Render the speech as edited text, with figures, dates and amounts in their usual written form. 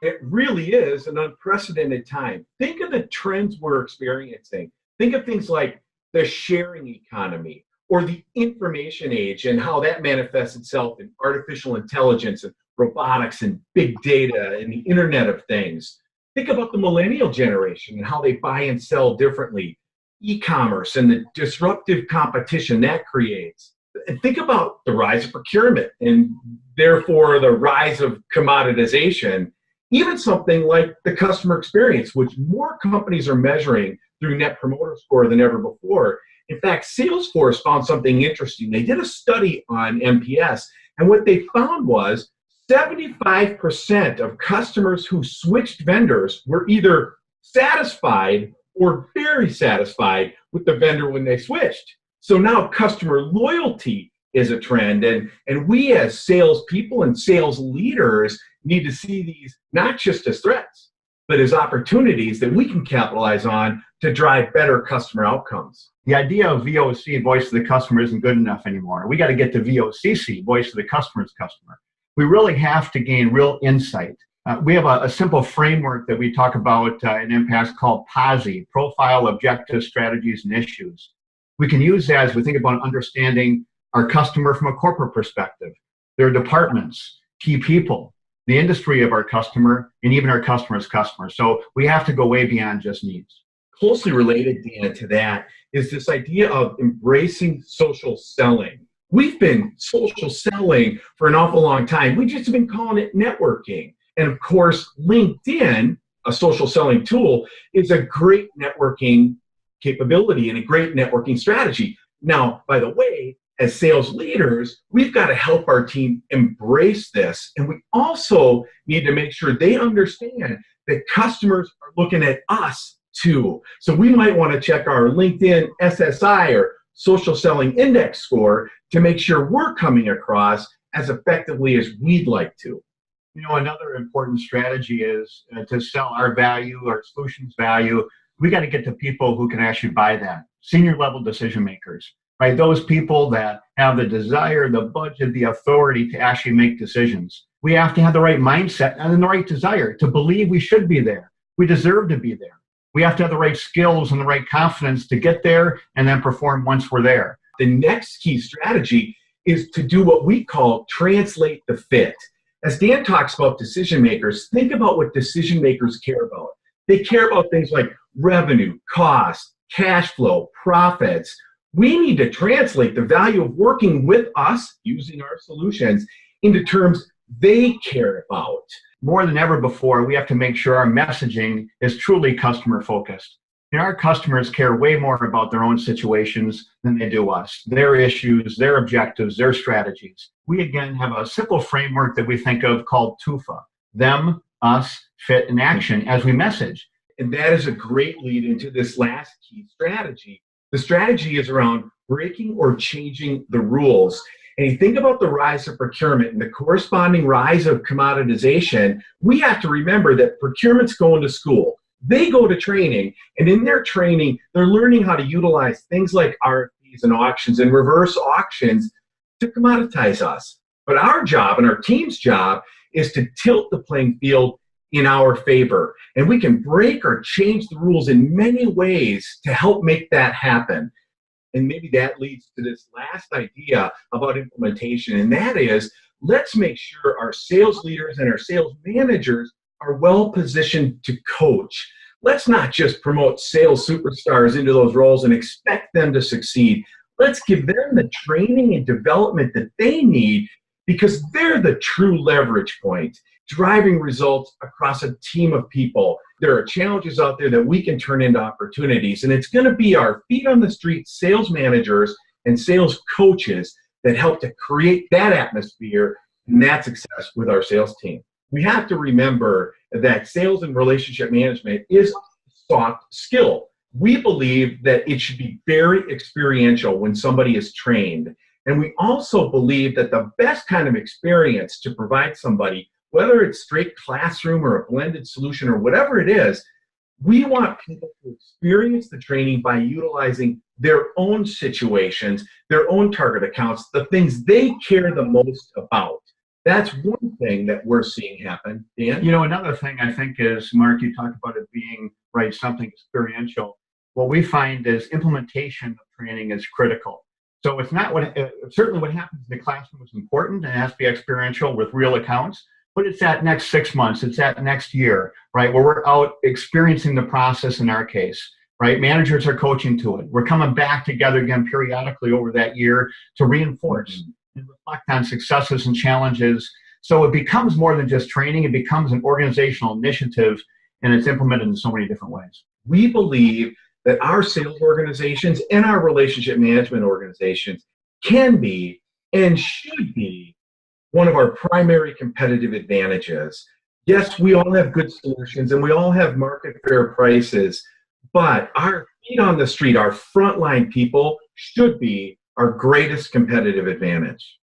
It really is an unprecedented time. Think of the trends we're experiencing. Think of things like the sharing economy or the information age and how that manifests itself in artificial intelligence and robotics and big data and the Internet of Things. Think about the millennial generation and how they buy and sell differently, e-commerce and the disruptive competition that creates. And think about the rise of procurement and therefore the rise of commoditization. Even something like the customer experience, which more companies are measuring through Net Promoter Score than ever before. In fact, Salesforce found something interesting. They did a study on NPS, and what they found was 75% of customers who switched vendors were either satisfied or very satisfied with the vendor when they switched. So now customer loyalty is a trend, and we as salespeople and sales leaders need to see these not just as threats, but as opportunities that we can capitalize on to drive better customer outcomes. The idea of VOC, voice of the customer, isn't good enough anymore. We got to get to VOCC, voice of the customer's customer. We really have to gain real insight. We have a simple framework that we talk about in Impact called POSI, Profile, Objectives, Strategies, and Issues. We can use that as we think about understanding our customer from a corporate perspective, their departments, key people, the industry of our customer, and even our customer's customer. So we have to go way beyond just needs. Closely related, Dan, to that is this idea of embracing social selling. We've been social selling for an awful long time. We've just been calling it networking. And of course, LinkedIn, a social selling tool, is a great networking capability and a great networking strategy. Now, by the way, as sales leaders, we've got to help our team embrace this. And we also need to make sure they understand that customers are looking at us too. So we might want to check our LinkedIn SSI or social selling index score to make sure we're coming across as effectively as we'd like to. You know, another important strategy is to sell our value, our solutions value. We got to get to people who can actually buy that. Senior level decision makers, right? Those people that have the desire, the budget, the authority to actually make decisions. We have to have the right mindset and the right desire to believe we should be there. We deserve to be there. We have to have the right skills and the right confidence to get there and then perform once we're there. The next key strategy is to do what we call translate the fit. As Dan talks about decision makers, think about what decision makers care about. They care about things like revenue, cost, cash flow, profits. We need to translate the value of working with us using our solutions into terms they care about. More than ever before, we have to make sure our messaging is truly customer focused. You know, our customers care way more about their own situations than they do us, their issues, their objectives, their strategies. We again have a simple framework that we think of called TUFA, them, us, fit, and action as we message. And that is a great lead into this last key strategy. The strategy is around breaking or changing the rules. And you think about the rise of procurement and the corresponding rise of commoditization, we have to remember that procurement's going to school. They go to training, and in their training, they're learning how to utilize things like RFPs and auctions and reverse auctions to commoditize us. But our job and our team's job is to tilt the playing field in our favor. And we can break or change the rules in many ways to help make that happen. And maybe that leads to this last idea about implementation, and that is, let's make sure our sales leaders and our sales managers are well positioned to coach. Let's not just promote sales superstars into those roles and expect them to succeed. Let's give them the training and development that they need, because they're the true leverage point, driving results across a team of people. There are challenges out there that we can turn into opportunities, and it's going to be our feet on the street sales managers and sales coaches that help to create that atmosphere and that success with our sales team. We have to remember that sales and relationship management is a soft skill. We believe that it should be very experiential when somebody is trained. And we also believe that the best kind of experience to provide somebody, whether it's straight classroom or a blended solution or whatever it is, we want people to experience the training by utilizing their own situations, their own target accounts, the things they care the most about. That's one thing that we're seeing happen, Dan. You know, another thing I think is, Mark, you talked about it being, right, something experiential. What we find is implementation of training is critical. So it's not certainly what happens in the classroom is important and it has to be experiential with real accounts, but it's that next 6 months, it's that next year, right, where we're out experiencing the process in our case, right? Managers are coaching to it. We're coming back together again periodically over that year to reinforce and reflect on successes and challenges. So it becomes more than just training, it becomes an organizational initiative, and it's implemented in so many different ways. We believe that our sales organizations and our relationship management organizations can be and should be one of our primary competitive advantages. Yes, we all have good solutions and we all have market fair prices, but our feet on the street, our frontline people should be our greatest competitive advantage.